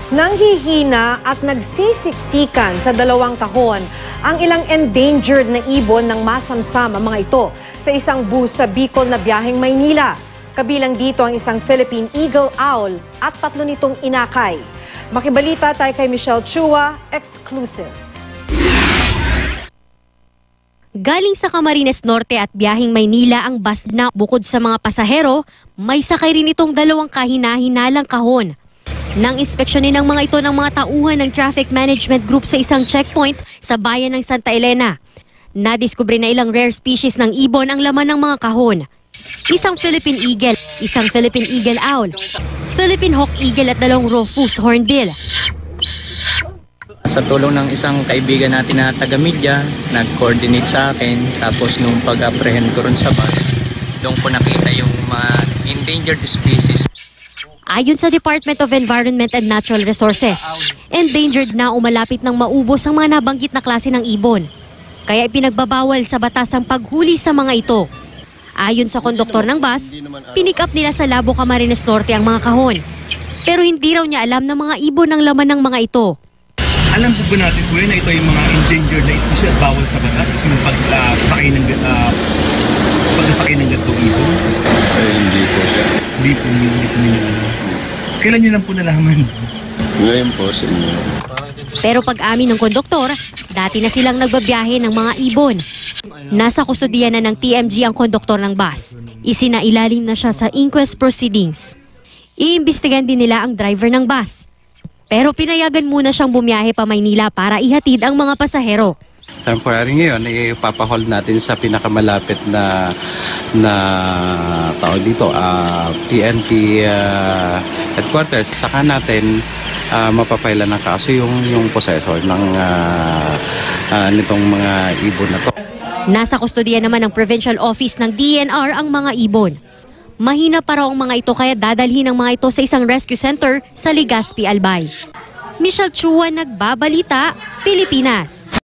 Nanghihina at nagsisiksikan sa dalawang kahon ang ilang endangered na ibon ng masamsam ang mga ito sa isang bus sa Bicol na biyaheng Maynila. Kabilang dito ang isang Philippine Eagle Owl at 3 nitong inakay. Makibalita tayo kay Michelle Chua, exclusive. Galing sa Camarines Norte at biyaheng Maynila ang bus na bukod sa mga pasahero, may sakay rin itong 2 kahina-hinalang kahon. Nang inspeksyonin ng mga ito ng mga tauhan ng Traffic Management Group sa isang checkpoint sa bayan ng Santa Elena. Nadiskubre na ilang rare species ng ibon ang laman ng mga kahon. Isang Philippine Eagle, isang Philippine Eagle Owl, Philippine Hawk Eagle at 2 Rufous Hornbill. Sa tulong ng isang kaibigan natin na taga-media, nag-coordinate sa akin. Tapos nung pag-apprehend ko rin sa bus, doon ko nakita yung mga endangered species. Ayon sa Department of Environment and Natural Resources, endangered na umalapit ng maubos ang mga nabanggit na klase ng ibon. Kaya ipinagbabawal sa batas ang paghuli sa mga ito. Ayon sa konduktor ng bus, pinick up nila sa Labo Camarines Norte ang mga kahon. Pero hindi raw niya alam na mga ibon ang laman ng mga ito. Alam po ba natin po na ito yung mga endangered na species at bawal sa batas yung pagsakay ng gantong ibon? Hindi po siya. Hindi po ninyo. Kailan nyo lang po nalaman? Ngayon po sa inyo. Pero pag-amin ng konduktor, dati na silang nagbabiyahe ng mga ibon. Nasa kustodiya na ng TMG ang konduktor ng bus. Isinailalim na siya sa inquest proceedings. Iimbestigan din nila ang driver ng bus. Pero pinayagan muna siyang bumiyahe pa Maynila para ihatid ang mga pasahero. Temporary ngayon, ipapahold natin sa pinakamalapit na tao dito, PNP headquarters. Saka natin mapapailan ng kaso yung possessor ng nitong mga ibon na to. Nasa kustodiya naman ng Provincial Office ng DNR ang mga ibon. Mahina pa raw ang mga ito kaya dadalhin ang mga ito sa isang rescue center sa Legazpi, Albay. Michelle Chua, Nagbabalita, Pilipinas.